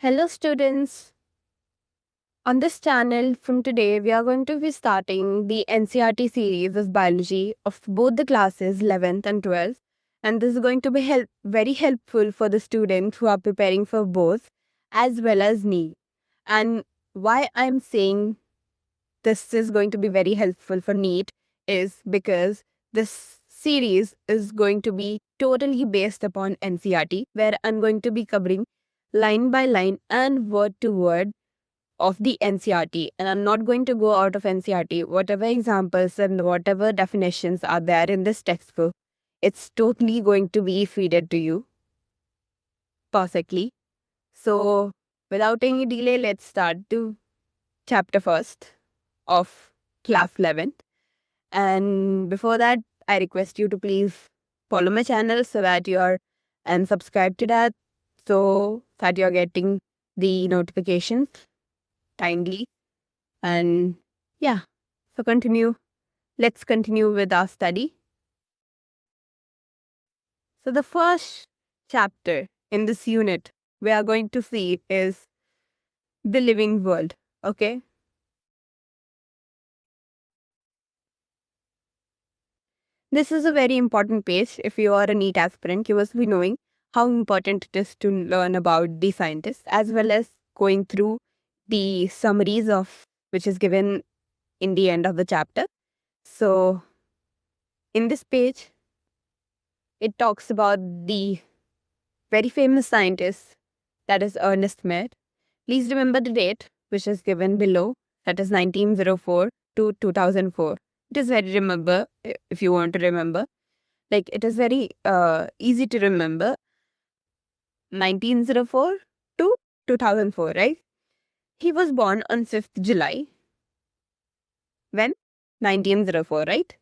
Hello students. On this channel from today we are going to be starting the NCRT series of biology of both the classes 11th and 12th, and this is going to be very helpful for the students who are preparing for both as well as NEET. And why I'm saying this is going to be very helpful for NEET is because this series is going to be totally based upon NCRT, where I'm going to be covering line by line and word to word of the NCRT. And I'm not going to go out of NCRT. Whatever examples and whatever definitions are there in this textbook, it's totally going to be feeded to you perfectly. So without any delay, let's start the chapter first of class 11th. And before that, I request you to please follow my channel so that you're and subscribe to that so that you're getting the notifications timely. And yeah, so let's continue with our study. So the first chapter in this unit we are going to see is the living world. Okay. This is a very important page. If you are a NEET aspirant, you must be knowing how important it is to learn about the scientists as well as going through the summaries of which is given in the end of the chapter. So in this page, it talks about the very famous scientist, that is Ernest Mayr. Please remember the date which is given below, that is 1904 to 2004. It is very remember if you want to remember. Like it is very easy to remember. 1904 to 2004, right? He was born on 5th July. When? 1904, right?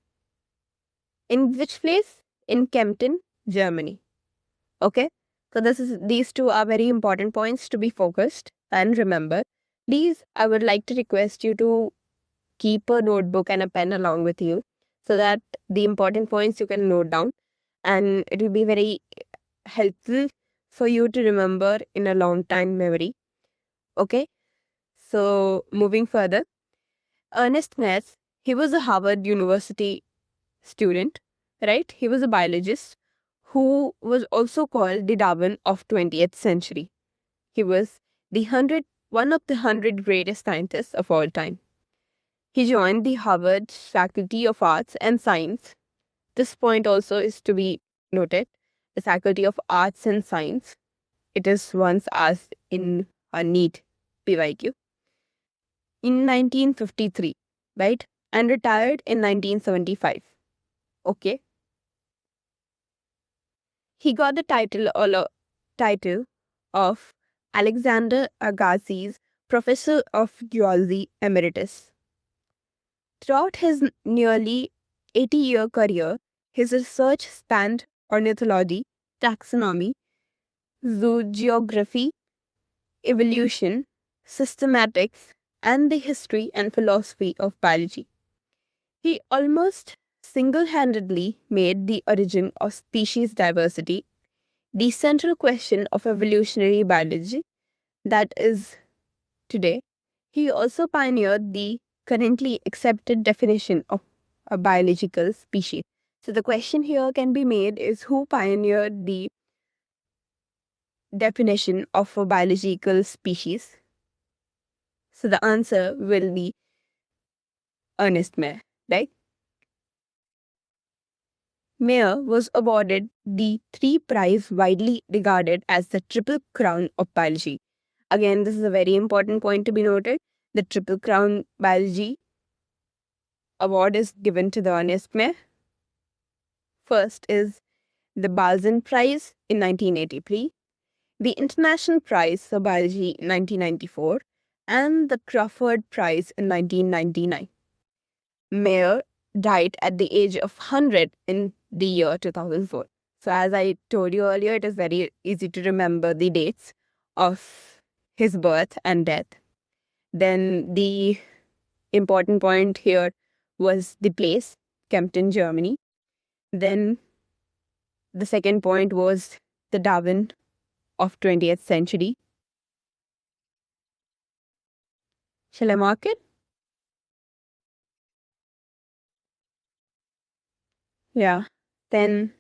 In which place? In Kempten, Germany. Okay? So these two are very important points to be focused and remember. Please, I would like to request you to keep a notebook and a pen along with you so that the important points you can note down and it will be very helpful for you to remember in a long time memory. Okay? So moving further, Ernest Mayr, he was a Harvard University student, right? He was a biologist who was also called the Darwin of 20th century. He was one of the 100 greatest scientists of all time. He joined the Harvard Faculty of Arts and Science. This point also is to be noted. The Faculty of Arts and Science. It is once asked in a NEET PYQ. In 1953, right? And retired in 1975. Okay. He got the title of Alexander Agassiz Professor of Geology Emeritus. Throughout his nearly 80-year career, his research spanned ornithology, taxonomy, zoogeography, evolution, systematics, and the history and philosophy of biology. He almost single-handedly made the origin of species diversity the central question of evolutionary biology that is today. He also pioneered the currently accepted definition of a biological species. So the question here can be made is who pioneered the definition of a biological species? So the answer will be Ernest Mayr, right? Mayr was awarded the three prize widely regarded as the Triple Crown of Biology. Again, this is a very important point to be noted. The Triple Crown Biology Award is given to the Ernest Mayr. First is the Balzan Prize in 1983, the International Prize for Biology in 1994, and the Crawford Prize in 1999. Mayr died at the age of 100 in the year 2004. So as I told you earlier, it is very easy to remember the dates of his birth and death. Then the important point here was the place, Kempten, Germany. Then the second point was the Darwin of 20th century. Shall I mark it? Yeah. Then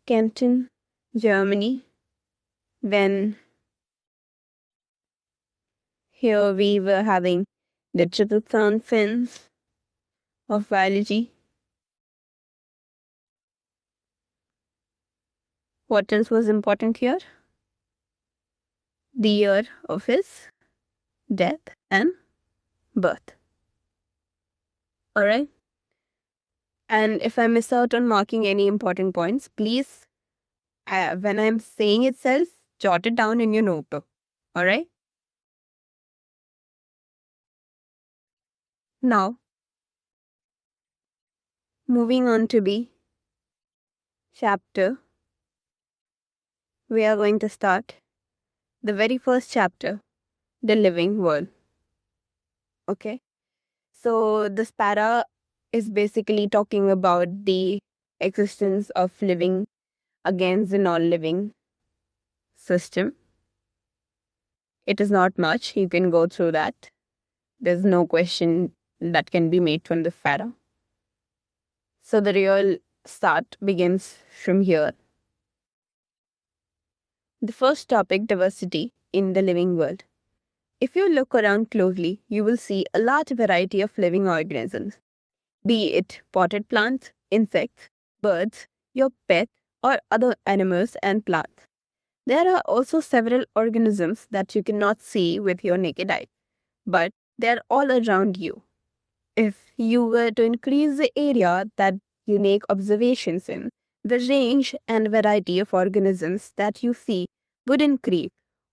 Kempten, Germany. When here we were having the triple crown fins of biology. What else was important here? The year of his death and birth. Alright? And if I miss out on marking any important points, please, when I'm saying itself, jot it down in your notebook. Alright? Now, moving on to the chapter, we are going to start the very first chapter, the living world. Okay? So, this para is basically talking about the existence of living against the non-living system. It is not much. You can go through that. There's no question that can be made from the para. So the real start begins from here. The first topic, diversity in the living world. If you look around closely, you will see a large variety of living organisms, be it potted plants, insects, birds, your pet, or other animals and plants. There are also several organisms that you cannot see with your naked eye, but they are all around you. If you were to increase the area that you make observations in, the range and variety of organisms that you see would increase.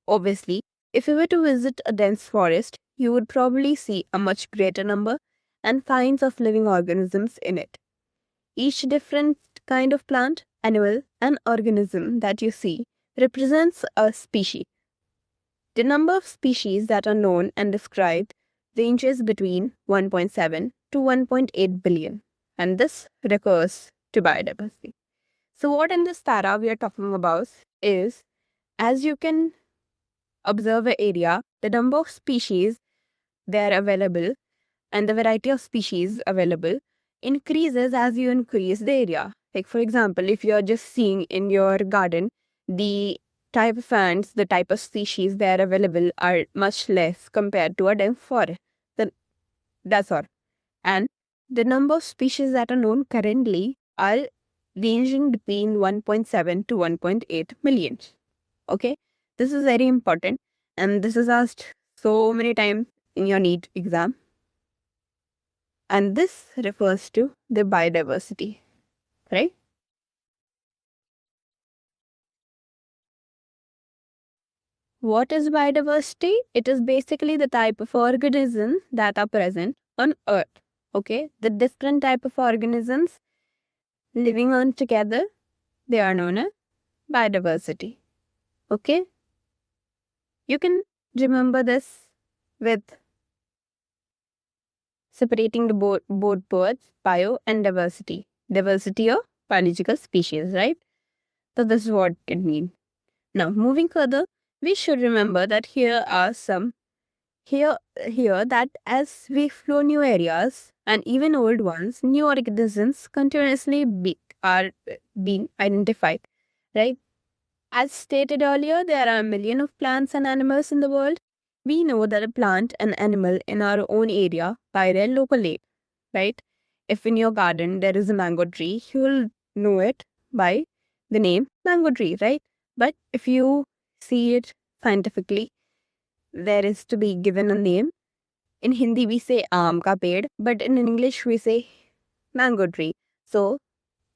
Obviously, if you were to visit a dense forest, you would probably see a much greater number and kinds of living organisms in it. Each different kind of plant, animal, and organism that you see represents a species. The number of species that are known and described ranges between 1.7 to 1.8 billion, and this recurs to biodiversity. So, what in this para we are talking about is, as you can observe an area, the number of species that are available and the variety of species available increases as you increase the area. Like, for example, if you're just seeing in your garden, the type of ants, the type of species that are available are much less compared to a dense forest. Then that's all. And the number of species that are known currently are ranging between 1.7 to 1.8 million. Okay, this is very important, and this is asked so many times in your NEET exam. And this refers to the biodiversity, right? What is biodiversity? It is basically the type of organisms that are present on Earth. Okay, the different type of organisms living on together, they are known as biodiversity. Okay, you can remember this with separating the both words, bio and diversity. Diversity of biological species, right? So this is what it means. Now, moving further, we should remember that here are some here that as we explore new areas and even old ones, new organisms continuously are being identified, right? As stated earlier, there are a million of plants and animals in the world. We know that a plant and animal in our own area by their local name, right? If in your garden there is a mango tree, you will know it by the name mango tree, right? But if you see it scientifically, there is to be given a name. In Hindi, we say aam ka ped, but in English, we say mango tree. So,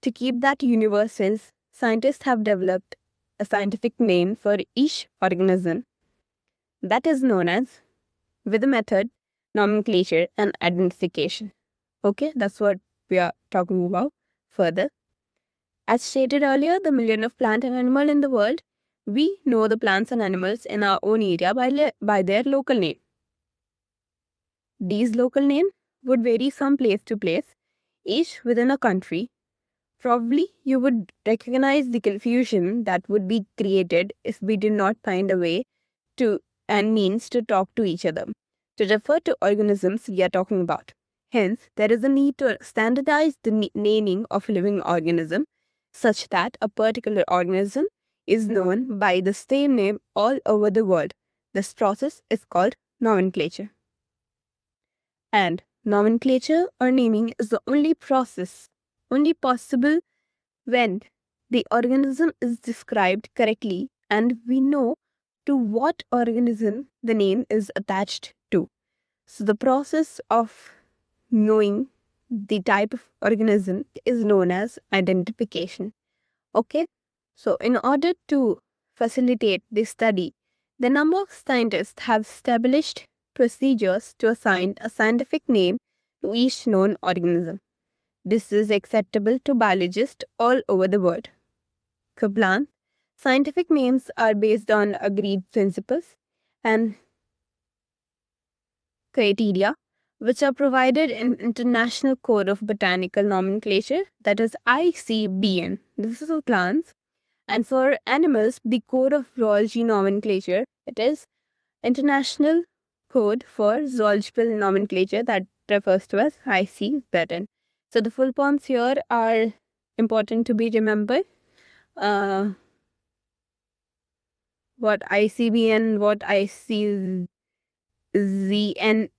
to keep that universal, scientists have developed a scientific name for each organism that is known as, with a method, nomenclature, and identification. Okay, that's what we are talking about further. As stated earlier, the million of plant and animal in the world, we know the plants and animals in our own area by their local name. These local names would vary from place to place, each within a country. Probably you would recognize the confusion that would be created if we did not find a way to and means to talk to each other, to refer to organisms we are talking about. Hence, there is a need to standardize the naming of a living organism such that a particular organism is known by the same name all over the world. This process is called nomenclature. And nomenclature or naming is the only process, only possible when the organism is described correctly and we know to what organism the name is attached to. So the process of knowing the type of organism is known as identification. Okay, so in order to facilitate this study, the number of scientists have established procedures to assign a scientific name to each known organism. This is acceptable to biologists all over the world. Kablan, scientific names are based on agreed principles and criteria which are provided in International Code of Botanical Nomenclature, that is ICBN. This is for plants. And for animals, the Code of Zoology Nomenclature, it is International Code for Zoological Nomenclature, that refers to as ICBN. So the full forms here are important to be remembered. What ICBN, what ICZN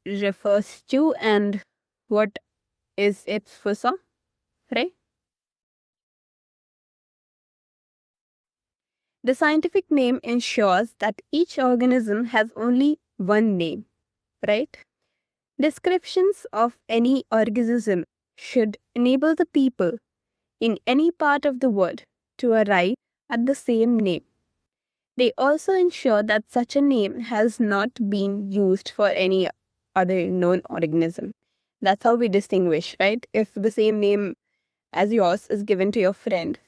refers to, and what is it for some, right? The scientific name ensures that each organism has only one name, right? Descriptions of any organism should enable the people in any part of the world to arrive at the same name. They also ensure that such a name has not been used for any other known organism. That's how we distinguish, right? If the same name as yours is given to your friend,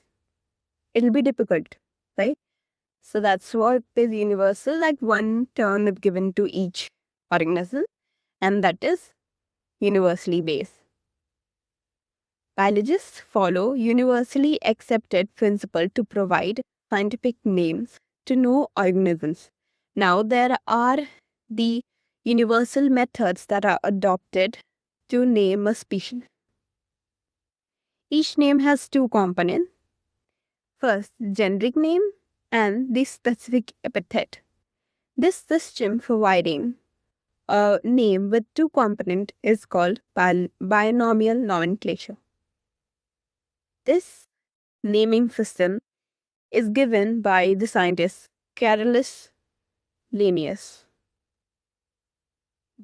it'll be difficult, right? So that's what is universal, like one term is given to each organism, and that is universally based. Biologists follow universally accepted principle to provide scientific names to know organisms. Now, there are the universal methods that are adopted to name a species. Each name has two components. First, generic name and the specific epithet. This system providing a name with two components is called binomial nomenclature. This naming system is given by the scientist Carolus Linnaeus.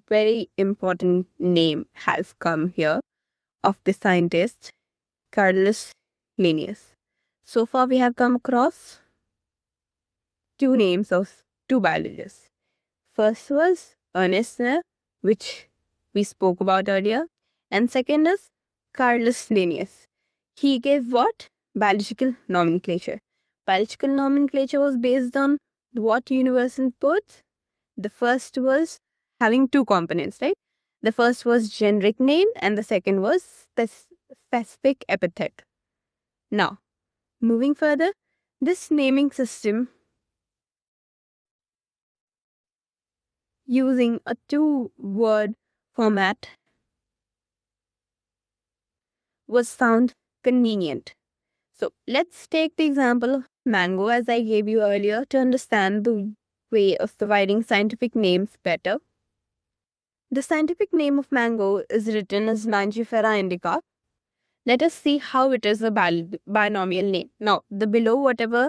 Very important name has come here of the scientist Carolus Linnaeus. So far we have come across two names of two biologists. First was Ernest Mayr, which we spoke about earlier, and second is Carolus Linnaeus. He gave what? Biological nomenclature. Biological nomenclature was based on what universal codes? The first was having two components, right? The first was generic name and the second was specific epithet. Now, moving further, this naming system using a two-word format was found convenient. So let's take the example of mango as I gave you earlier to understand the way of providing scientific names better. The scientific name of mango is written as Mangifera indica. Let us see how it is a binomial name. Now, the below whatever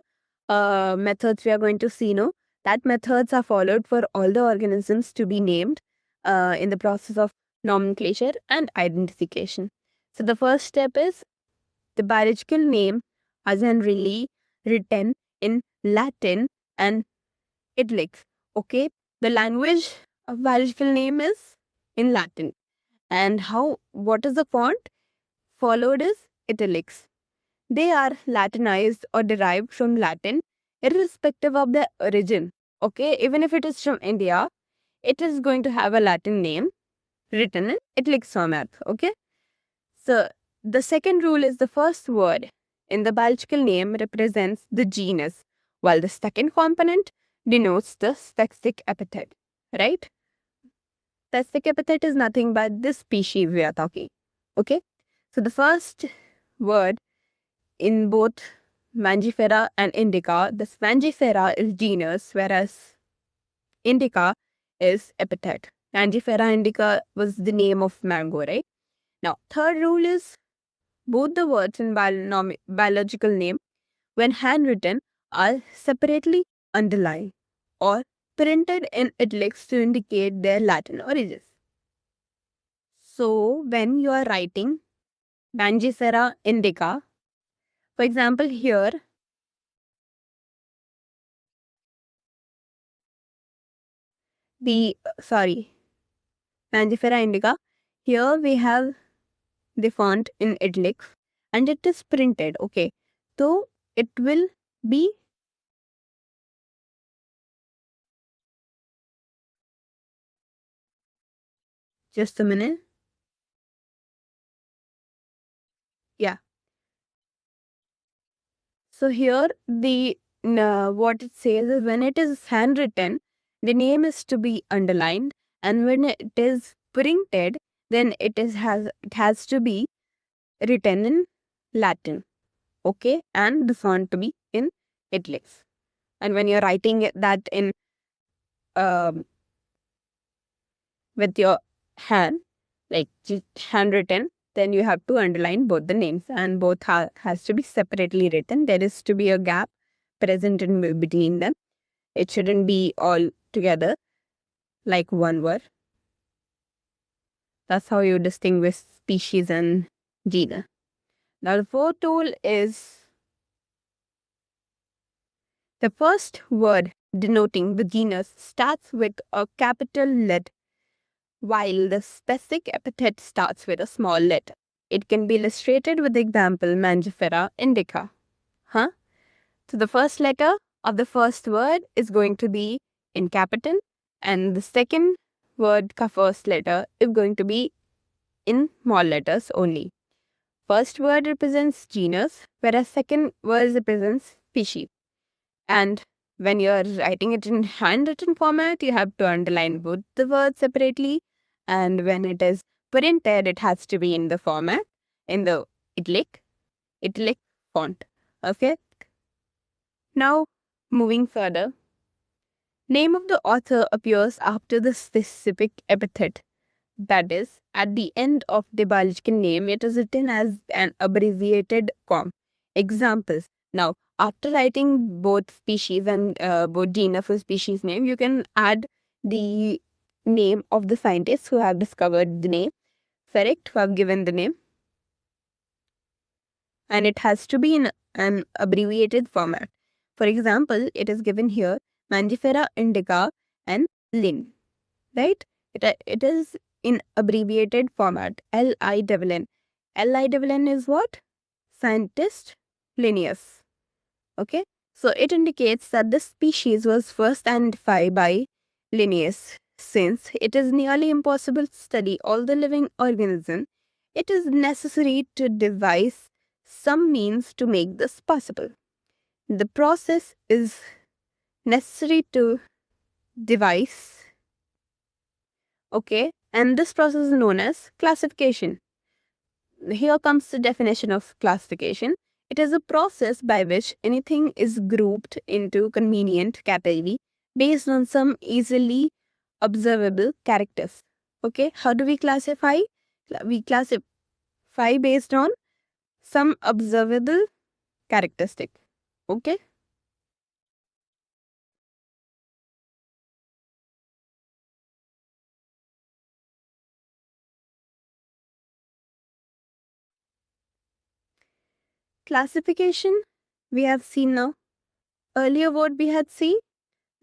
methods we are going to see now, that methods are followed for all the organisms to be named in the process of nomenclature and identification. So the first step is the biological name are generally written in Latin and italics. Okay, the language of biological name is in Latin. And what is the font? Followed is italics. They are Latinized or derived from Latin, irrespective of their origin. Okay, even if it is from India, it is going to have a Latin name written in italics format. Okay, so the second rule is the first word in the biological name represents the genus, while the second component denotes the specific epithet. Right? specific epithet is nothing but this species we are talking. Okay? So the first word in both Mangifera and Indica, this Mangifera is genus, whereas Indica is epithet. Mangifera indica was the name of mango, right? Now, third rule is both the words in biological name, when handwritten, are separately underlined or printed in italics to indicate their Latin origins. So, when you are writing Mangifera indica, for example, here, Mangifera indica, here we have the font in italics and it is printed. Okay, so it will be, just a minute. Yeah. So here the what it says is when it is handwritten, the name is to be underlined, and when it is printed, then it has to be written in Latin. Okay, and the font to be in italics. And when you're writing that in um with your hand, like just handwritten, then you have to underline both the names, and both has to be separately written. There is to be a gap present in between them. It shouldn't be all together like one word. That's how you distinguish species and genus. Now the fourth tool is the first word denoting the genus starts with a capital letter, while the specific epithet starts with a small letter. It can be illustrated with the example Mangifera indica. Huh? So the first letter of the first word is going to be in capital, and the second word ka first letter is going to be in small letters only. First word represents genus, whereas second word represents species. And when you're writing it in handwritten format, you have to underline both the words separately. And when it is printed, it has to be in the format, in the italic font. Okay. Now, moving further, name of the author appears after the specific epithet. That is, at the end of the biological name, it is written as an abbreviated form. Examples. Now, after writing both species and both genus or species name, you can add the name of the scientists who have discovered the name, correct, who have given the name. And it has to be in an abbreviated format. For example, it is given here Mangifera indica and Lin, right? It is in abbreviated format, LINN. LINN is what? Scientist Linnaeus. Okay, so it indicates that this species was first identified by Linnaeus. Since it is nearly impossible to study all the living organisms, it is necessary to devise some means to make this possible. The process is necessary to devise. Okay, and this process is known as classification. Here comes the definition of classification. It is a process by which anything is grouped into convenient category based on some easily observable characters. Okay, how do we classify? We classify based on some observable characteristic. Okay. Classification we have seen now. Earlier what we had seen?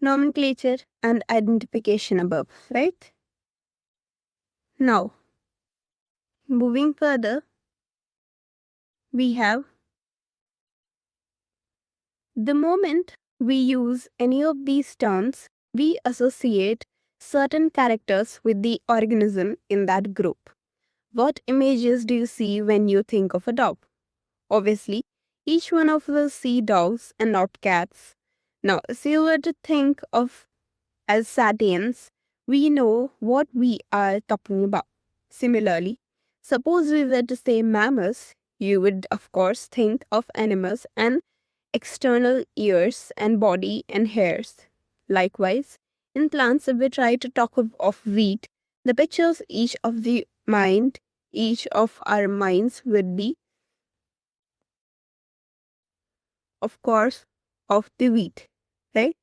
Nomenclature and identification above, right? Now, moving further, we have the moment we use any of these terms, we associate certain characters with the organism in that group. What images do you see when you think of a dog? Obviously, each one of us see dogs and not cats. Now, if you were to think of as satians, we know what we are talking about. Similarly, suppose we were to say mammals, you would of course think of animals and external ears and body and hairs. Likewise, in plants, if we try to talk of wheat, the pictures each of our minds would be, of course, of the wheat, right?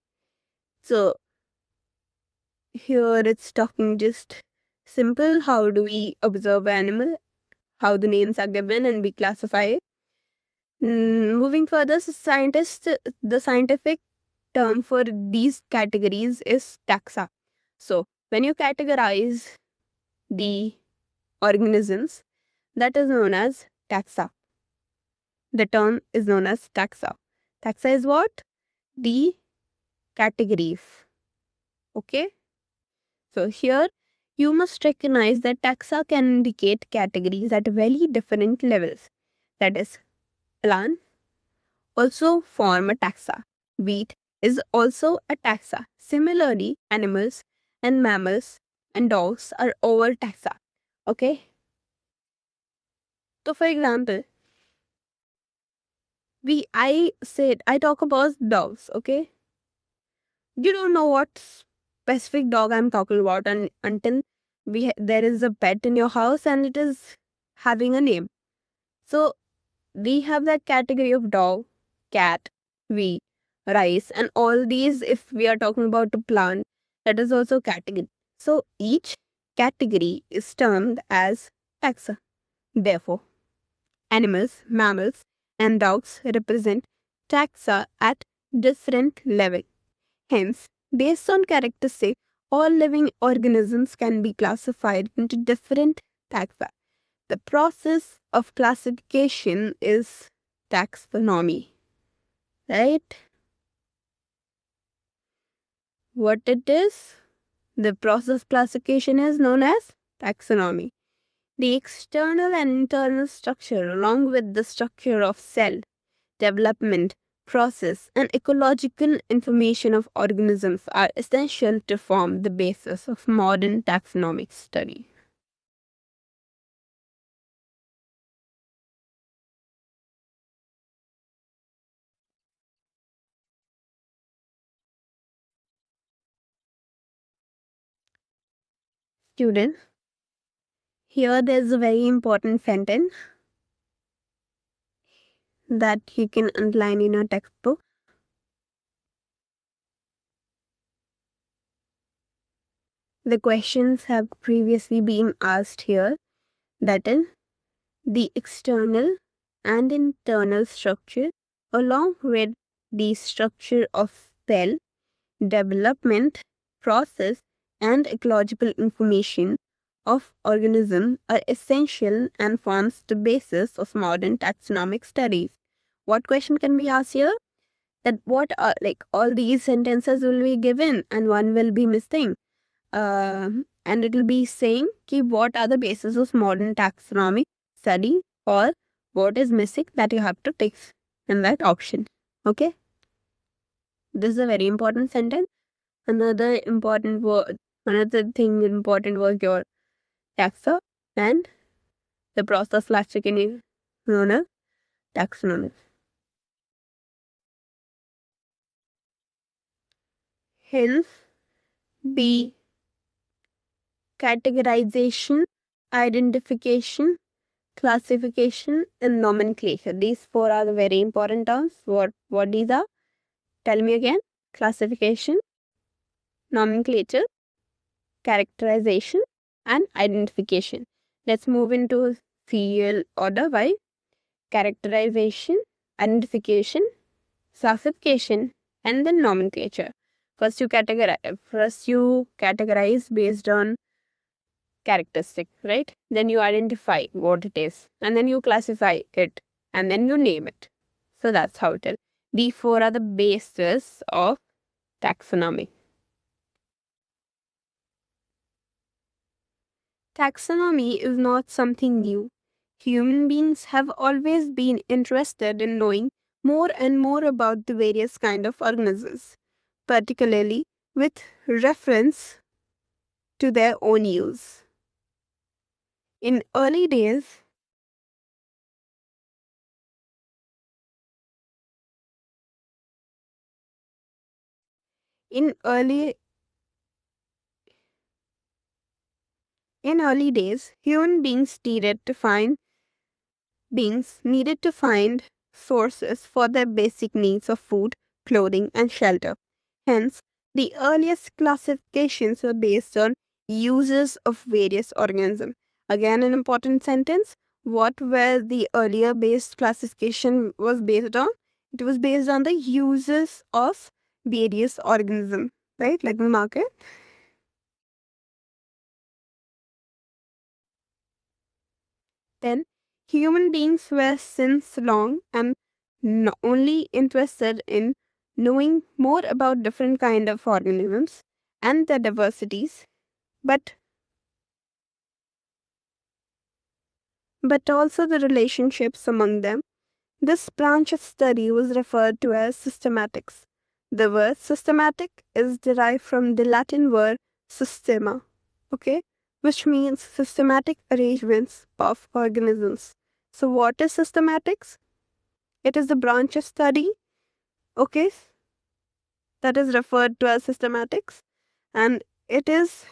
So here it's talking just simple. How do we observe animal? How the names are given and we classify it. Moving further, the scientific term for these categories is taxa. So when you categorize the organisms, that is known as taxa. The term is known as taxa. Taxa is what? The categories. Okay. So here you must recognize that taxa can indicate categories at very different levels. That is, plant also form a taxa. Wheat is also a taxa. Similarly, animals and mammals and dogs are over taxa. Okay. So for example, I talk about dogs, okay? You don't know what specific dog I'm talking about until there is a pet in your house and it is having a name. So we have that category of dog, cat, wheat, rice, and all these. If we are talking about a plant, that is also category. So each category is termed as taxa. Therefore, animals, mammals, and dogs represent taxa at different levels. Hence, based on characteristics, all living organisms can be classified into different taxa. The process of classification is taxonomy, right? What it is? The process of classification is known as taxonomy. The external and internal structure, along with the structure of cell, development, process, and ecological information of organisms are essential to form the basis of modern taxonomic study. Students, here there's a very important sentence that you can underline in your textbook. The questions have previously been asked here, that is, the external and internal structure, along with the structure of cell, development, process, and ecological information of organism are essential and forms the basis of modern taxonomic studies. What question can be asked here? That what are, like, all these sentences will be given and one will be missing. And it will be saying ki what are the basis of modern taxonomic study, or what is missing that you have to take in that option. Okay, this is a very important sentence. Another thing important was your taxa and the process classification known as taxonomy. Hence, the categorization, identification, classification, and nomenclature. These four are the very important terms. What these are? Tell me again. Classification, nomenclature, characterization, and identification. Let's move into serial order by characterization, identification, classification, and then nomenclature. First you categorize based on characteristic, right? Then you identify what it is, and then you classify it, and then you name it. So that's how it is. These four are the bases of taxonomy. Taxonomy is not something new. Human beings have always been interested in knowing more and more about the various kind of organisms, particularly with reference to their own use. In early days, in early in early days, human beings needed to find sources for their basic needs of food, clothing, and shelter. Hence, the earliest classifications were based on uses of various organisms. Again, an important sentence. What were the earlier based classification was based on? It was based on the uses of various organisms, right? Let me mark it. Then, human beings were since long and not only interested in knowing more about different kind of organisms and their diversities, but also the relationships among them. This branch of study was referred to as systematics. The word systematic is derived from the Latin word systema, okay, which means systematic arrangements of organisms. So, what is systematics? It is the branch of study, okay, that is referred to as systematics, and it is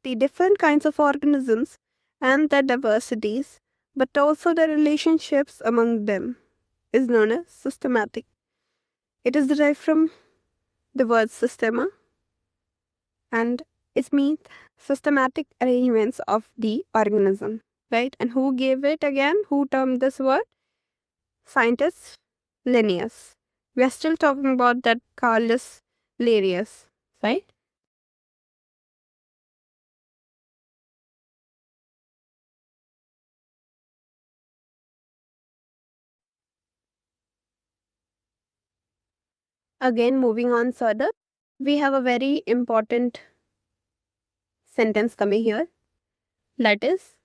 the different kinds of organisms and their diversities, but also the relationships among them is known as systematic. It is derived from the word systema and it means systematic arrangements of the organism, right? And who gave it again? Who termed this word? Scientist Linnaeus. We are still talking about that Carlus Linnaeus, right? Again, moving on further, we have a very important sentence coming here. That is,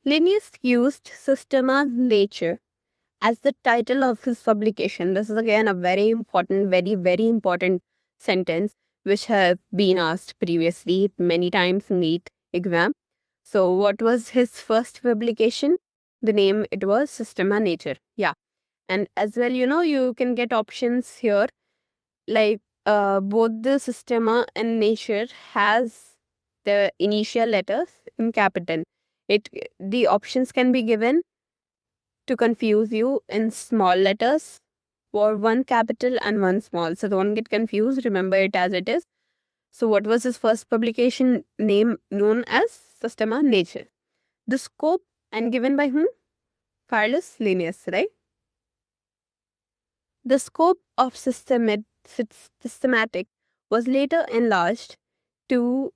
Linnaeus used Systema Nature as the title of his publication. This is again a very important, very important sentence which have been asked previously many times in NEET exam. So, what was his first publication? The name it was Systema Nature. Yeah, and as well, you can get options here like both the Systema and Nature has the initial letters in capital. It the options can be given to confuse you in small letters or one capital and one small. So don't get confused. Remember it as it is. So what was his first publication name known as Systema Nature? The scope and given by whom? Carlos Linnaeus, right? The scope of systematic was later enlarged to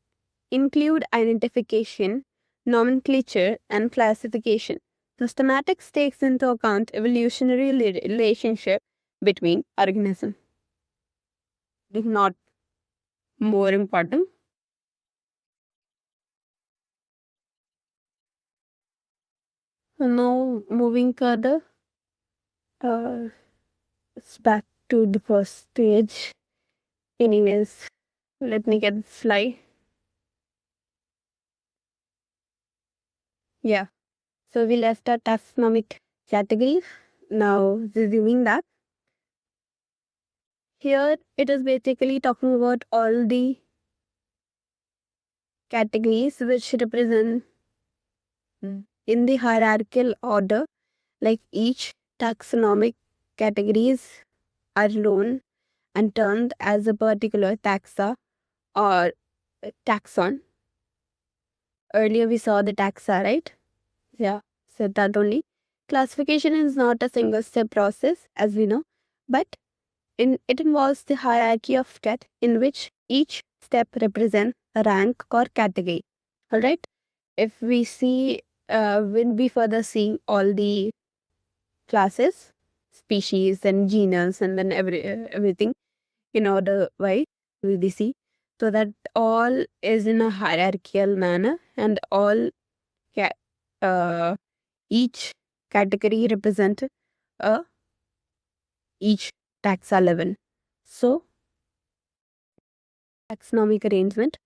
include identification, nomenclature, and classification. Systematics takes into account evolutionary relationship between organisms. It is not more important. Now moving further, uh, it's back to the first stage. Anyways, let me get the slide. Yeah. So we left our taxonomic categories. Now resuming that. Here it is basically talking about all the categories which represent in the hierarchical order, like each taxonomic categories are known and termed as a particular taxa or taxon. Earlier we saw the taxa, right? Yeah, said that only. Classification is not a single step process, as we know, but it involves the hierarchy of step in which each step represents a rank or category. All right. If we see, when we further see all the classes, species, and genus, and then everything in order why we see, so that all is in a hierarchical manner, and all ca- uh, each category represent a each taxa level. So taxonomic arrangement,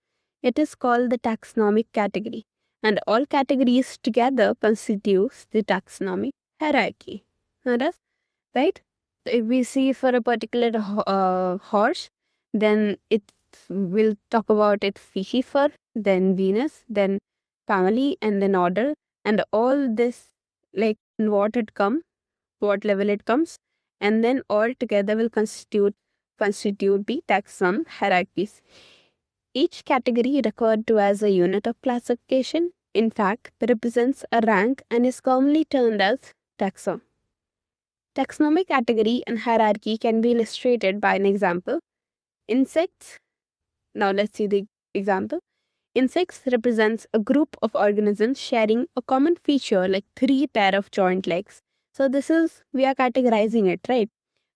it is called the taxonomic category, and all categories together constitutes the taxonomic hierarchy. Right? So if we see for a particular horse, then it will talk about its species for, then genus, then family, and then order, and all this, like what level it comes, and then all together will constitute the taxon hierarchies. Each category, referred to as a unit of classification, in fact represents a rank and is commonly termed as taxon. Taxonomic category and hierarchy can be illustrated by an example. Insects. Now let's see the example. Insects represents a group of organisms sharing a common feature like 3 pair of joint legs. So this is, we are categorizing it, right?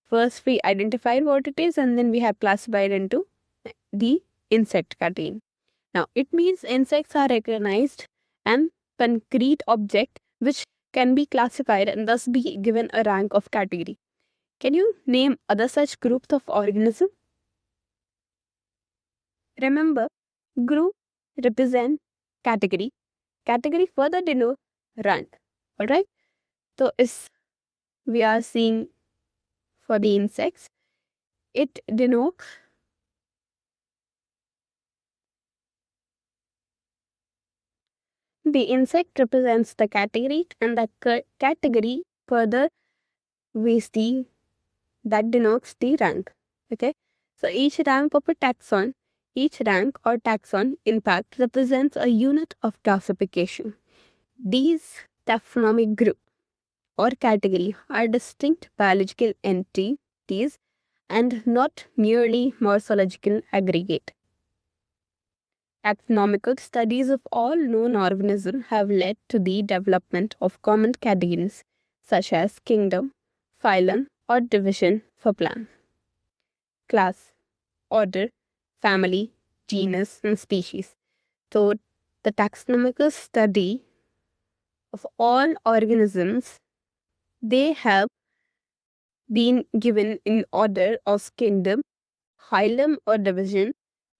First we identified what it is, and then we have classified into the insect category. Now it means insects are recognized and concrete object which can be classified and thus be given a rank of category. Can you name other such groups of organisms? Remember, group represent category. Category further denote rank. Alright? So if we are seeing for the insects, it denotes the insect represents the category, and that category further we see that denotes the rank. Okay, so each rank or taxon in fact represents a unit of classification. These taxonomic group or category are distinct biological entities and not merely morphological aggregate. Taxonomical studies of all known organisms have led to the development of common categories such as kingdom, phylum, or division for plant, class, order, family, genus, and species. So, the taxonomical study of all organisms, they have been given in order of kingdom, phylum or division,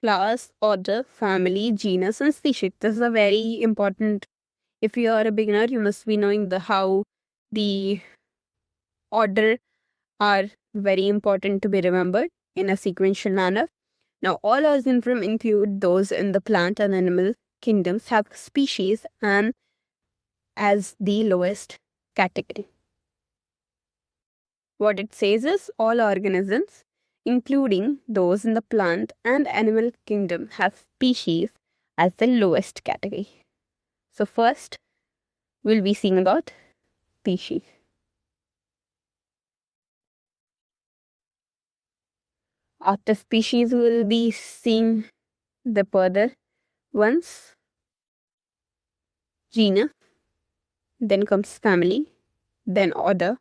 class, order, family, genus, and species. This is a very important. If you are a beginner, you must be knowing how the order are very important to be remembered in a sequential manner. Now, all organisms include those in the plant and animal kingdoms have species and as the lowest category. What it says is all organisms, including those in the plant and animal kingdom, have species as the lowest category. So first, we'll be seeing about species. After species, we'll be seeing the further ones. Genus, then comes family, then order,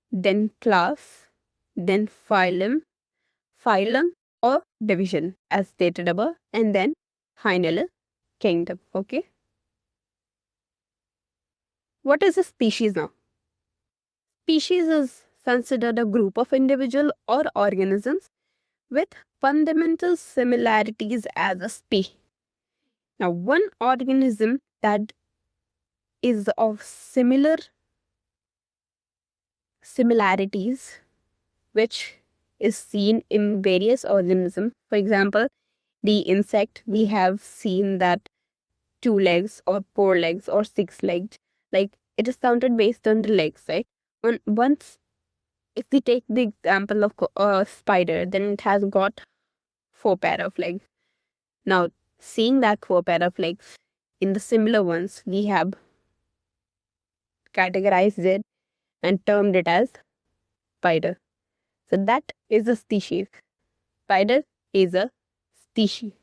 then class, then phylum or division as stated above, and then finally kingdom. Okay. What is a species now? Species is considered a group of individual or organisms with fundamental similarities as a species. Now, one organism that is of similarities which is seen in various organisms. For example, the insect, we have seen that 2 legs or 4 legs or 6 legs. Like it is counted based on the legs, right? Once, if we take the example of a spider, then it has got 4 pair of legs. Now, seeing that 4 pair of legs, in the similar ones, we have categorized it and termed it as spider. So that is a species. Spider is a species.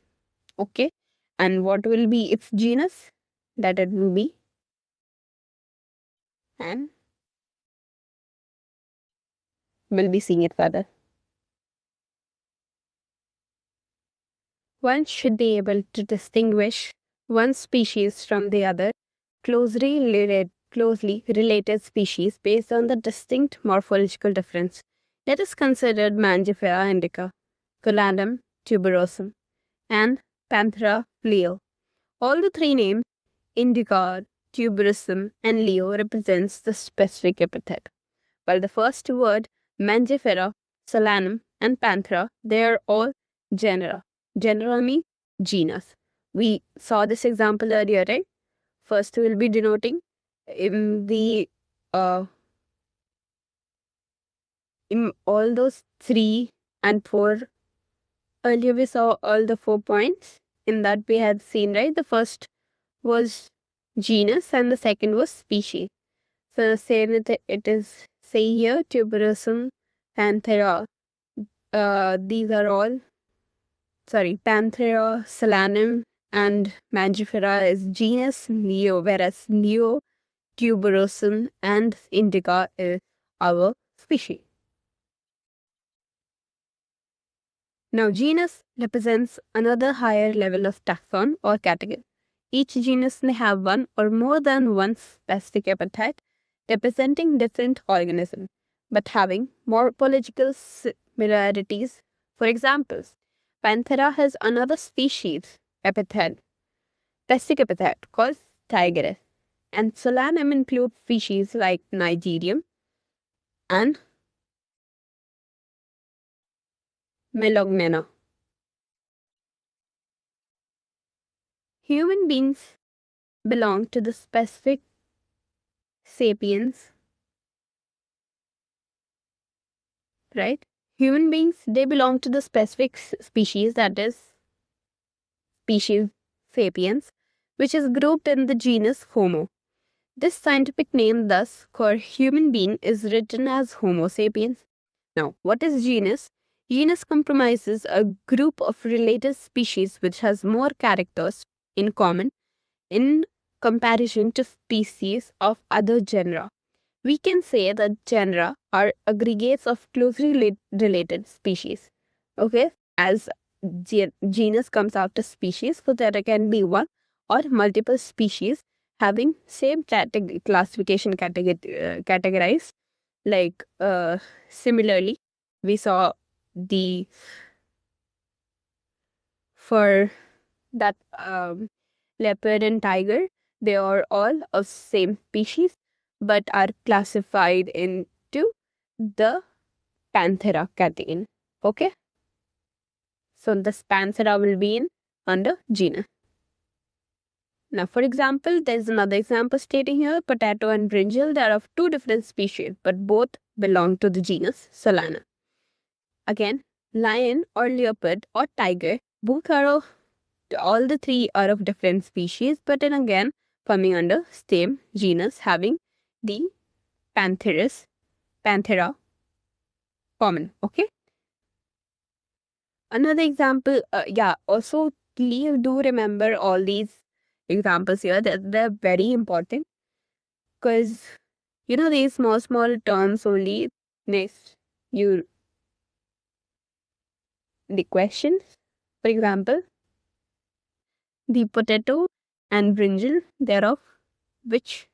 Okay. And what will be its genus? That it will be. And we'll be seeing it further. One should be able to distinguish one species from the other closely related species based on the distinct morphological difference. Let us consider Mangifera indica, Coladum tuberosum, and Panthera leo. All the three names, indica, tuberosum, and leo, represents the specific epithet. While the first word, Mangifera, Solanum, and Panthera, they are all genera. Genera means genus. We saw this example earlier, right? First, we'll be denoting in the in all those 3 and 4. Earlier, we saw all the 4 points. In that, we had seen, right? The first was genus and the second was species. So, it is, say here, tuberosum, Panthera. These are all, Panthera, Solanum, and Mangifera is genus Leo, whereas Leo, tuberosum, and indica is our species. Now, genus represents another higher level of taxon or category. Each genus may have one or more than one specific epithet representing different organisms, but having morphological similarities. For example, Panthera has another species epithet, specific epithet called tigeress, and Solanum includes species like Nigerium and Melognena. Human beings belong to the specific sapiens, right? Human beings, they belong to the specific species, that is species sapiens, which is grouped in the genus Homo. This scientific name thus for human being is written as Homo sapiens. Now, what is genus? Genus comprises a group of related species which has more characters in common in comparison to species of other genera. We can say that genera are aggregates of closely related species. Okay, as genus comes after species, so there can be one or multiple species having same classification categorized. Like similarly, we saw the for that leopard and tiger, they are all of same species but are classified into the Panthera category. Okay, so this Panthera will be in under genus. Now, for example, there's another example stating here, potato and brinjal. They are of 2 different species, but both belong to the genus Solana. Again, lion or leopard or tiger, both are of, all the 3 are of different species, but then again, coming under same genus, having the Panthera common. Okay. Another example, also please do remember all these examples here, that they're very important, because these small terms only next you the questions. For example, the potato and brinjal, they're of which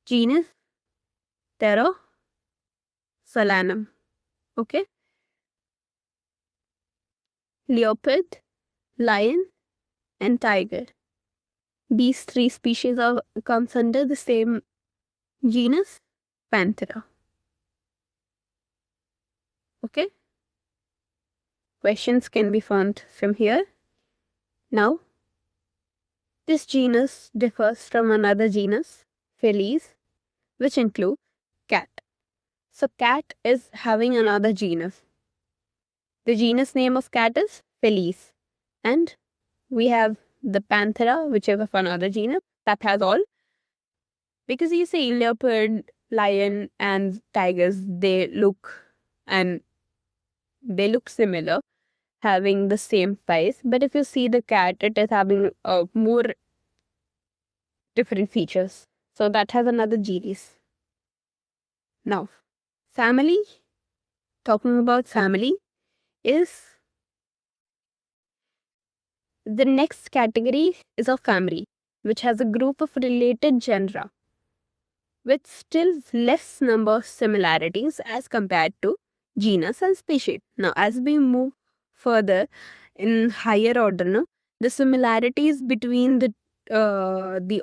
genus? They're of Solanum. Okay. Leopard, lion, and tiger. These 3 species comes under the same genus, Panthera. Okay. Questions can be found from here. Now, this genus differs from another genus, Felis, which include cat. So, cat is having another genus. The genus name of cat is Felis. And we have the Panthera, which is of another genus that has all. Because you see, leopard, lion, and tigers, they look similar, having the same size. But if you see the cat, it is having more different features. So that has another genus. Now, family, talking about family, is the next category is a family, which has a group of related genera with still less number of similarities as compared to genus and species. Now, as we move further in higher order, no, the similarities between the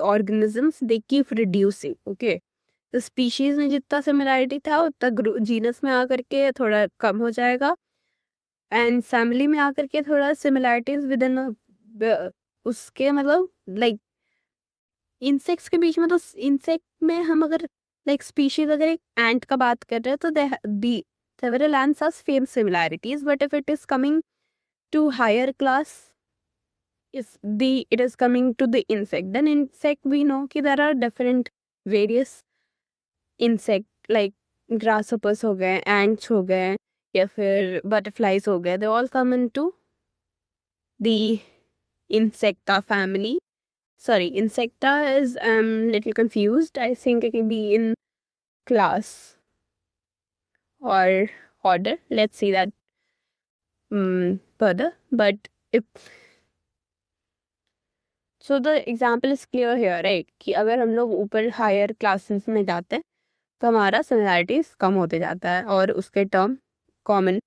organisms, they keep reducing. Okay, तो species में जितना similarity था उतना genus में आकर के थोड़ा कम हो जाएगा, एंड फैमिली में आकर के थोड़ा सिमिलैरिटीज विद इन उसके मतलब लाइक इंसेक्ट्स के बीच में, तो इंसेक्ट में हम अगर लाइक स्पीशीज अगर एक एंट का बात कर रहे हैं तो दी several ants have same similarities, but if it is coming to higher class, it is coming to the insect, then insect we know कि there are different various insect like grasshoppers हो गए, ants हो गए, या फिर butterflies हो गए, they all come into the insecta family. Sorry, insecta is little confused. I think it can be in class or order. Let's see that further. But if so, the example is clear here, right? कि अगर हम लोग ऊपर higher classes में जाते हैं तो हमारा similarities कम होते जाता है और उसके term common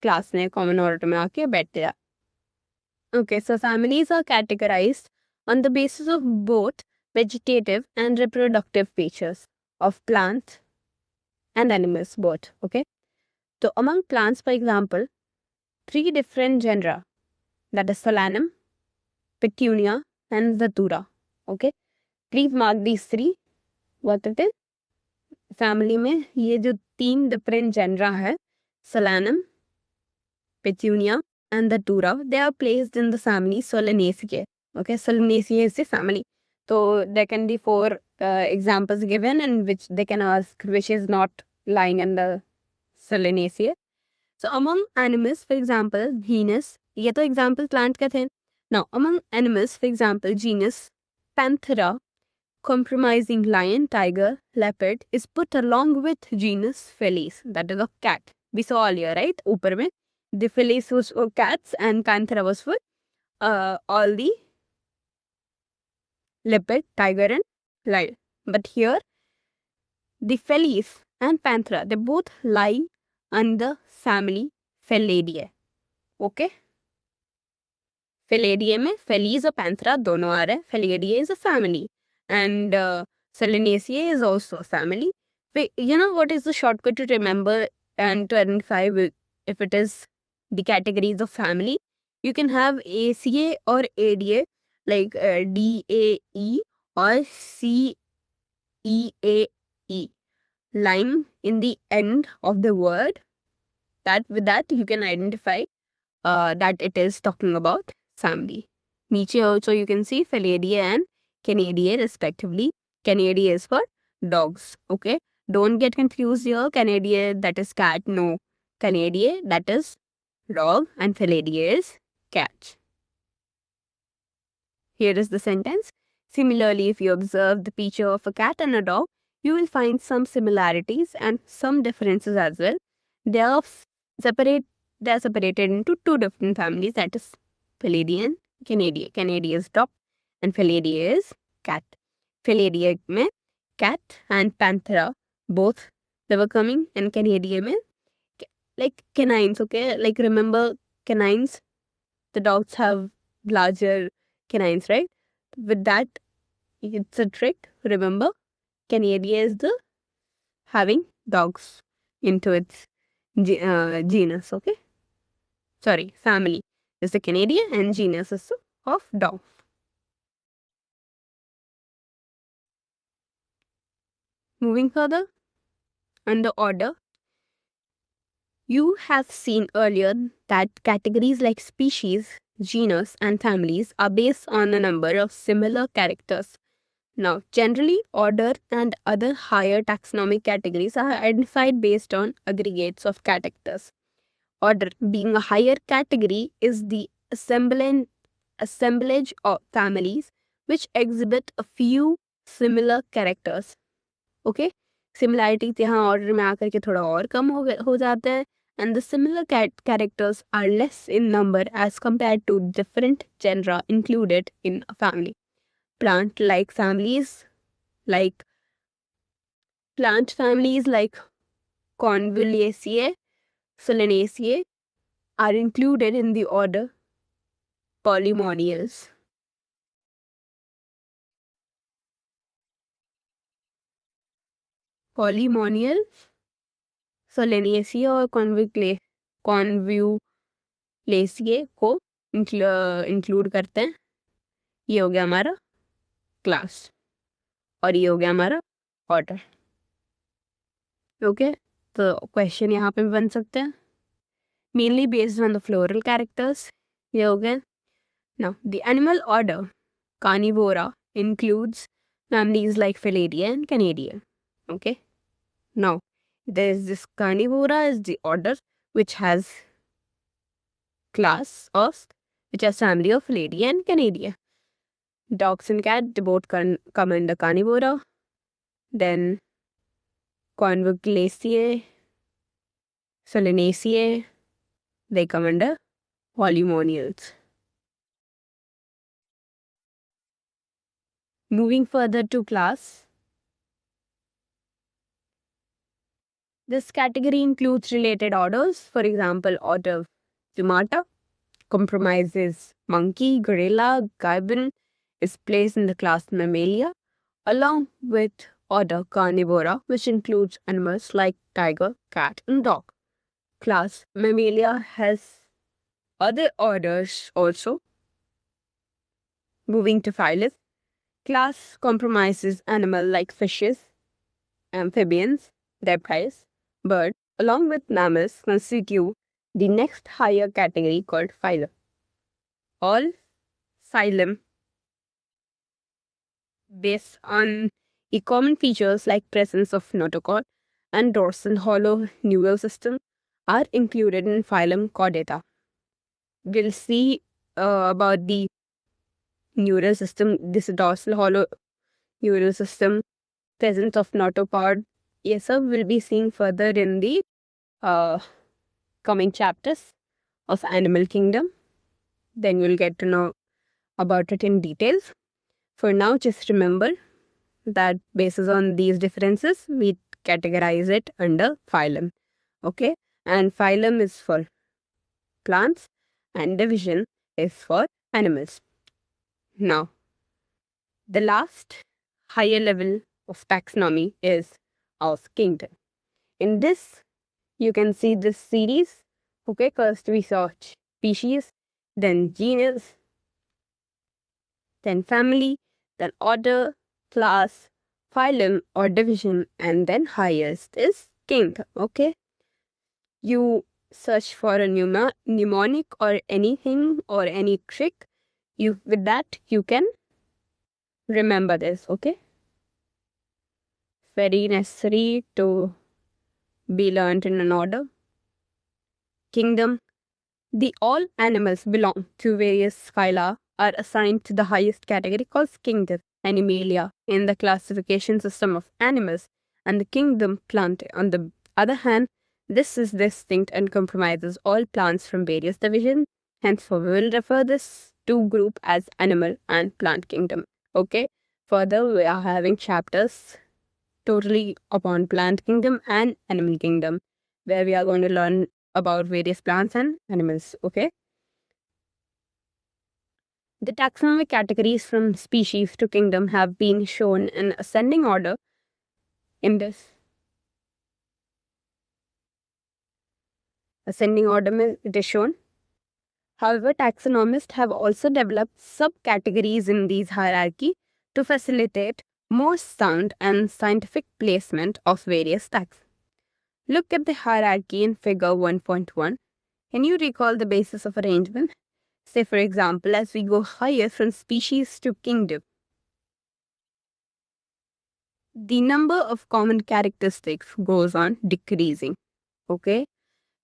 class में common order में आके बैठते जाते. Okay, so families are categorized on the basis of both vegetative and reproductive features of plants and animals both. Okay, so among plants, for example, 3 different genera, that is Solanum, Petunia and Datura. Okay, please mark these 3. What it is? Family में ये जो 3 different genera है, Solanum, Petunia and Datura, they are placed in the family Solanaceae. Okay, Solanaceae is the family. So there can be 4 examples given in which they can ask which is not lying in the Solanaceae. So among animals, for example, genus, ये तो example plant का थे. Now among animals, for example, genus Panthera, comprising lion, tiger, leopard, is put along with genus Felis, that is a cat. We saw earlier, right? ऊपर में the Felis was for cats and Panthera was for all the leopard, tiger and lion. But here the Felis and Panthera, they both lie under family Felidae. Okay? Felidae में Felis और Panthera दोनों आ रहे हैं. Felidae is a family and Solanaceae is also a family. Wait, you know what is the shortcut to remember and to identify if it is the categories of family? You can have ACA or ADA, like DAE or CEAE lying in the end of the word. That with that you can identify that it is talking about family. Niche also you can see Felidae and Canidae respectively. Canidae is for dogs. Okay, don't get confused here. Canidae, that is cat. No, Canidae, that is dog, and Felidae is cat. Here is the sentence. Similarly, if you observe the picture of a cat and a dog, you will find some similarities and some differences as well. They are separated into 2 different families, that is Felidae and Canidae. Canidae is dog and Felidae is cat. Felidae में cat and Panthera both they were coming, and Canidae में like canines. Okay, like remember canines, the dogs have larger canines, right? With that, it's a trick. Remember, Canidae is the having dogs into its genus. Okay, sorry, family is the Canidae and genus is of dog. Moving further, under order, you have seen earlier that categories like species, genus, and families are based on a number of similar characters. Now, generally, order and other higher taxonomic categories are identified based on aggregates of characters. Order, being a higher category, is the assemblage of families which exhibit a few similar characters. Okay? Similarity यहाँ order में आकर के थोड़ा और कम हो जाता है, and the similar characters are less in number as compared to different genera included in a family. Plant families like Convolvulaceae, Solanaceae are included in the order Polynomials. Polynomials Solanaceae और कॉन्व्यूलेसिए को इंक्लूड करते हैं. ये हो गया हमारा class और ये हो गया हमारा ऑर्डर. ओके, तो क्वेश्चन यहाँ पे भी बन सकते हैं mainly based on the floral characters. ये हो गए. Now the animal order Carnivora includes families like Felidae and Canidae. Okay, now there is this Carnivora is the order which has class of which has family of Felidae and Canidae. Dogs and cats they both come under Carnivora. Then Convolvulaceae, Solanaceae they come under Polynomials. Moving further to class. This category includes related orders. For example, order Primata comprises monkey, gorilla, gibbon is placed in the class Mammalia, along with order Carnivora, which includes animals like tiger, cat, and dog. Class Mammalia has other orders also. Moving to phylum. Class comprises animals like fishes, amphibians, reptiles, birds, along with mammals, constitute the next higher category called phylum. All phylum based on the common features like presence of notochord and dorsal hollow neural system are included in phylum Chordata. We'll see about the neural system, this dorsal hollow neural system, presence of notochord. Yes, sir, we'll be seeing further in the coming chapters of animal kingdom. Then you'll get to know about it in details. For now, just remember that basis on these differences, we categorize it under phylum. Okay, and phylum is for plants and division is for animals. Now, the last higher level of taxonomy is of kingdom. In this, you can see this series. Okay, first we saw species, then genus, then family, then order, class, phylum or division, and then highest is kingdom. Okay, you search for a mnemonic or anything or any trick. With that you can remember this. Okay, very necessary to be learned in an order. Kingdom. The all animals belong to various phyla are assigned to the highest category called kingdom Animalia in the classification system of animals, and the kingdom plant on the other hand, this is distinct and comprises all plants from various divisions. Hence, we will refer this to group as animal and plant kingdom. Okay. Further, we are having chapters totally upon plant kingdom and animal kingdom, where we are going to learn about various plants and animals. Okay. The taxonomic categories from species to kingdom have been shown in ascending order in this. Ascending order it is shown. However, taxonomists have also developed subcategories in these hierarchy to facilitate more sound and scientific placement of various taxa. Look at the hierarchy in figure 1.1. Can you recall the basis of arrangement? Say, for example, as we go higher from species to kingdom, the number of common characteristics goes on decreasing. Okay,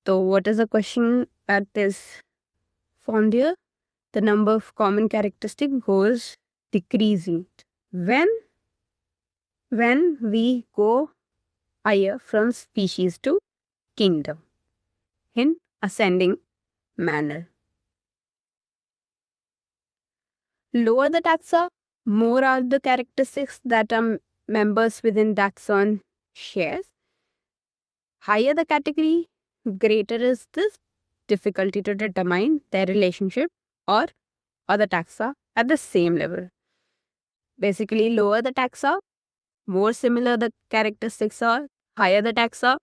so what is the question that is found here? The number of common characteristics goes decreasing when we go higher from species to kingdom in ascending manner. Lower the taxa, more are the characteristics that members within taxon shares. Higher the category, greater is the difficulty to determine their relationship or or the taxa at the same level. Basically, lower the taxa, more similar the characteristics are, higher the taxa,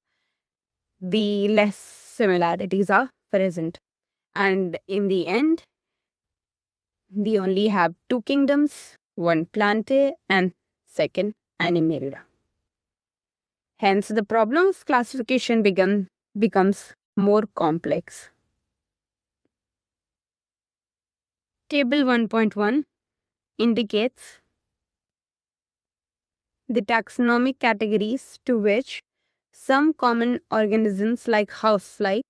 the less similarities are present. And in the end, we only have two kingdoms, one Plantae and second Animalia. Hence, the problem of classification becomes more complex. Table 1.1 indicates the taxonomic categories to which some common organisms like housefly,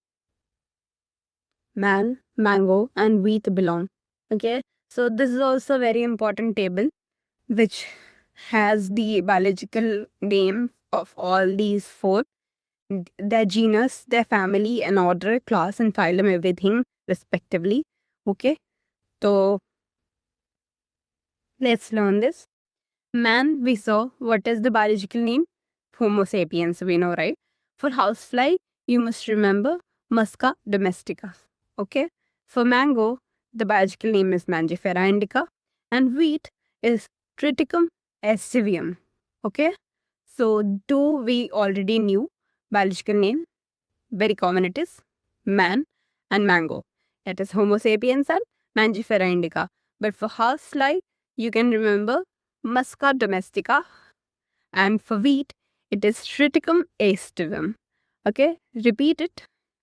man, mango, and wheat belong. Okay, so this is also a very important table which has the biological name of all these four, their genus, their family, and order, class, and phylum, everything respectively. Okay, so let's learn this. Man, we saw what is the biological name? Homo sapiens, we know, right? For housefly, you must remember Musca domestica. Okay, for mango, the biological name is Mangifera indica, and wheat is Triticum aestivium. Okay, so two we already knew biological name, very common it is man and mango. It is Homo sapiens and Mangifera indica. But for housefly, you can remember Musca domestica, and for wheat, it is Triticum aestivium. Okay, repeat it,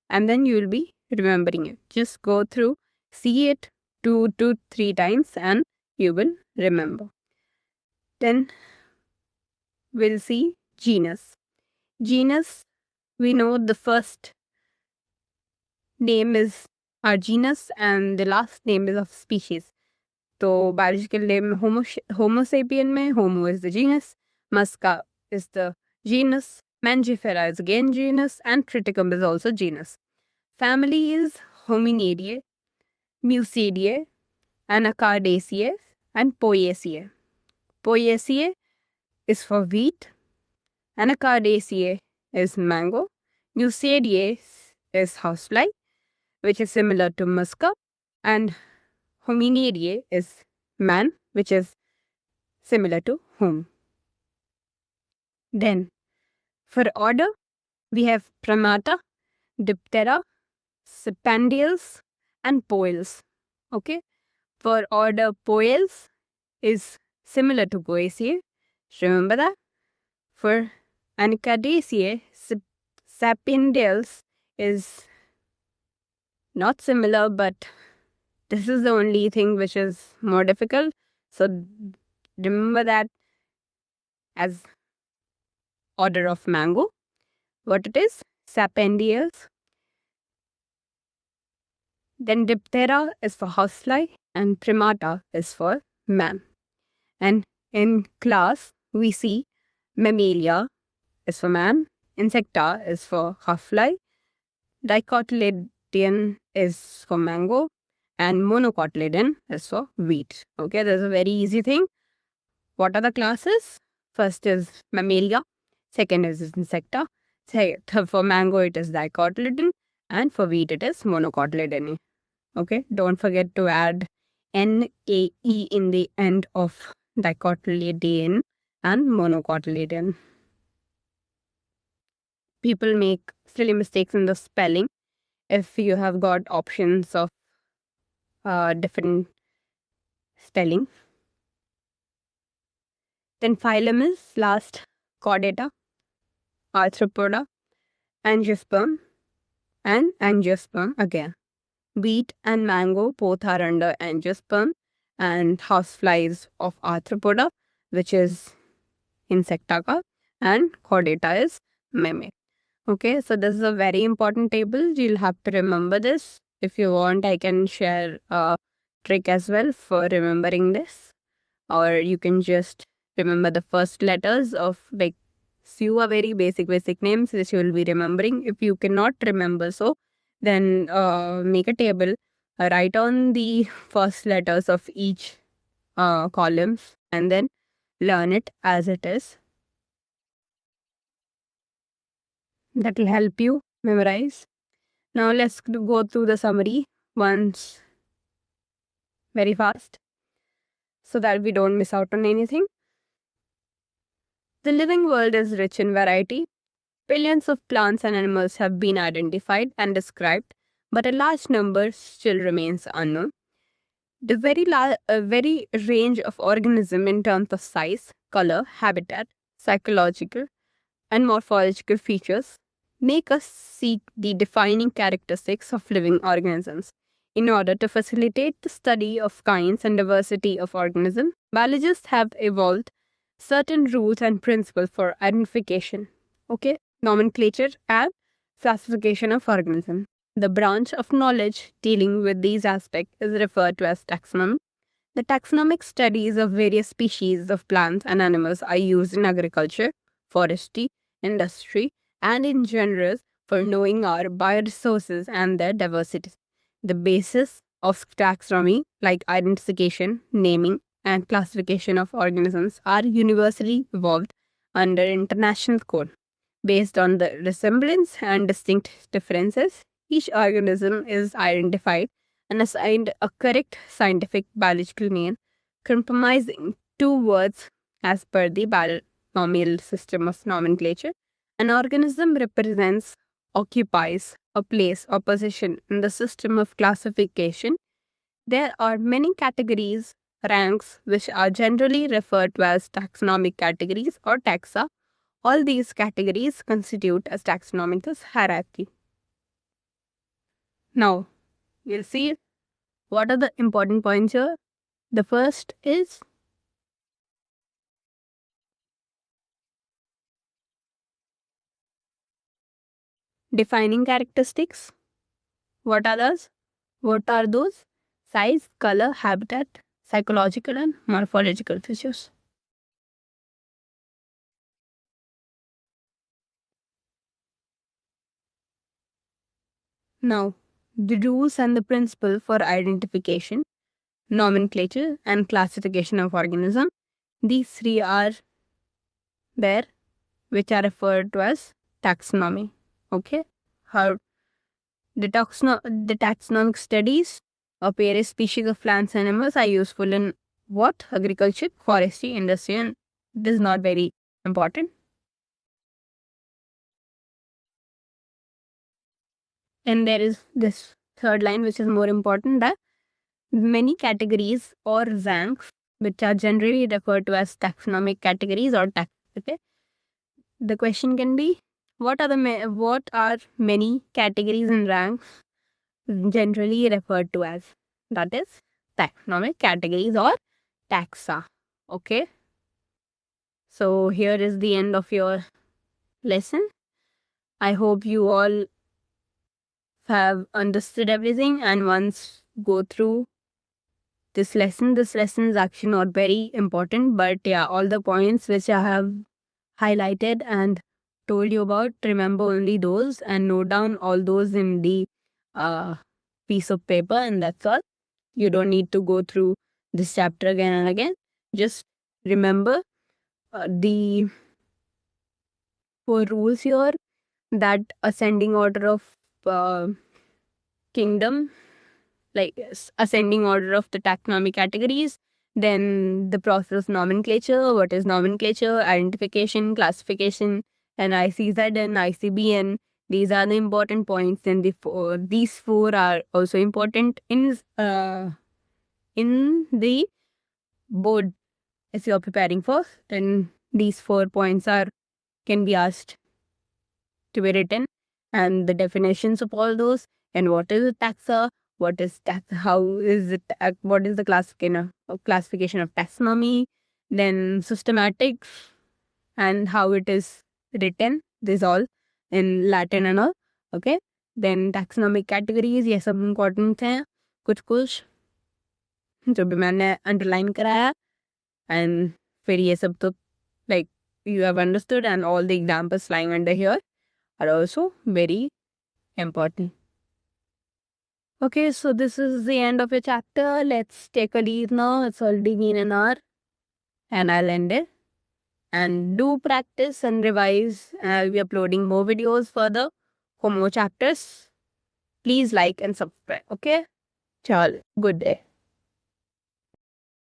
and then you will be remembering it. Just go through, see it 2 to 3 times, and you will remember. Then we'll see genus. Genus, we know the first name is our genus and the last name is of species. So biological name Homo sapien mein Homo is the genus, Musca is the genus, Mangifera is again genus, and Triticum is also genus. Family is Hominidae, Mucidae, Anacardiaceae, and Poaceae. Poaceae is for wheat, Anacardiaceae is mango, Mucidae is housefly, which is similar to Musca, and Hominidae is man, which is similar to whom. Then, for order, we have Primata, Diptera, Sipandales, and Poales. Okay, for order, Poales is similar to Poaceae. Remember that. For Anacardiaceae, Sapindales is not similar, but this is the only thing which is more difficult. So remember that as order of mango. What it is? Sapindales. Then Diptera is for housefly and Primata is for man. And in class, we see Mammalia is for man, Insecta is for housefly, Dicotyledon is for mango, and Monocotyledon is for wheat. Okay, there's a very easy thing. What are the classes? First is Mammalia, second is Insecta, for mango it is Dicotyledon, and for wheat it is Monocotyledon. Okay, don't forget to add NAE in the end of dicotyledon and monocotyledon. People make silly mistakes in the spelling if you have got options of different spelling. Then phylum is last Chordata, Arthropoda, Angiosperm, and Angiosperm again. Wheat and mango both are under Angiosperm, and houseflies of Arthropoda, which is Insecta, and Chordata is Meme. Okay, so this is a very important table. You'll have to remember this. If you want, I can share a trick as well for remembering this. Or you can just remember the first letters of like few are very basic names which you will be remembering. If you cannot remember, so then make a table, write on the first letters of each columns, and then learn it as it is. That will help you memorize. Now let's go through the summary once very fast so that we don't miss out on anything. The living world is rich in variety. Billions of plants and animals have been identified and described, but a large number still remains unknown. The very range of organism in terms of size, color, habitat, psychological, and morphological features make us seek the defining characteristics of living organisms. In order to facilitate the study of kinds and diversity of organisms, biologists have evolved certain rules and principles for identification, okay, nomenclature, and classification of organisms. The branch of knowledge dealing with these aspects is referred to as taxonomy. The taxonomic studies of various species of plants and animals are used in agriculture, forestry, industry, and in general for knowing our bioresources and their diversity. The basis of taxonomy, like identification, naming, and classification of organisms, are universally evolved under international code. Based on the resemblance and distinct differences, each organism is identified and assigned a correct scientific biological name, comprising two words as per the binomial system of nomenclature. An organism represents, occupies a place or position in the system of classification. There are many categories, ranks, which are generally referred to as taxonomic categories or taxa. All these categories constitute a taxonomic hierarchy. Now, we'll see what are the important points here. The first is defining characteristics. What are those? What are those? Size, color, habitat, psychological and morphological features. Now, the rules and the principle for identification, nomenclature, and classification of organism. These three are there, which are referred to as taxonomy. Okay? How the taxonomic studies of various species of plants and animals are useful in what? Agriculture, forestry, industry, and it is not very important. And there is this third line, which is more important, that many categories or ranks, which are generally referred to as taxonomic categories or tax. Okay, the question can be, what are many categories and ranks generally referred to as? That is taxonomic categories or taxa. Okay, so here is the end of your lesson. I hope you all have understood everything, and once go through this lesson. This lesson is actually not very important, but yeah, all the points which I have highlighted and told you about, remember only those and note down all those in the uh, piece of paper, and that's all. You don't need to go through this chapter again and again. Just remember the four rules here, that ascending order of uh, kingdom, like ascending order of the taxonomy categories, then the process of nomenclature, what is nomenclature, identification, classification, and ICZ and ICBN. These are the important points, and these four are also important in the board as you are preparing for. Then these 4 points can be asked to be written, and the definitions of all those, and what is a taxa, what is tax, how is it, what is the classification of taxonomy, then systematics, and how it is written. This all in Latin and all. Okay, then taxonomic categories, ये सब important हैं कुछ कुछ जो भी मैंने underline कराया, and फिर ये सब तो like you have understood, and all the examples lying under here are also very important. Okay, so this is the end of your chapter. Let's take a leave now. It's already been an hour, and I'll end it. And do practice and revise. I'll be uploading more videos further for more chapters. Please like and subscribe. Okay? Chal, good day.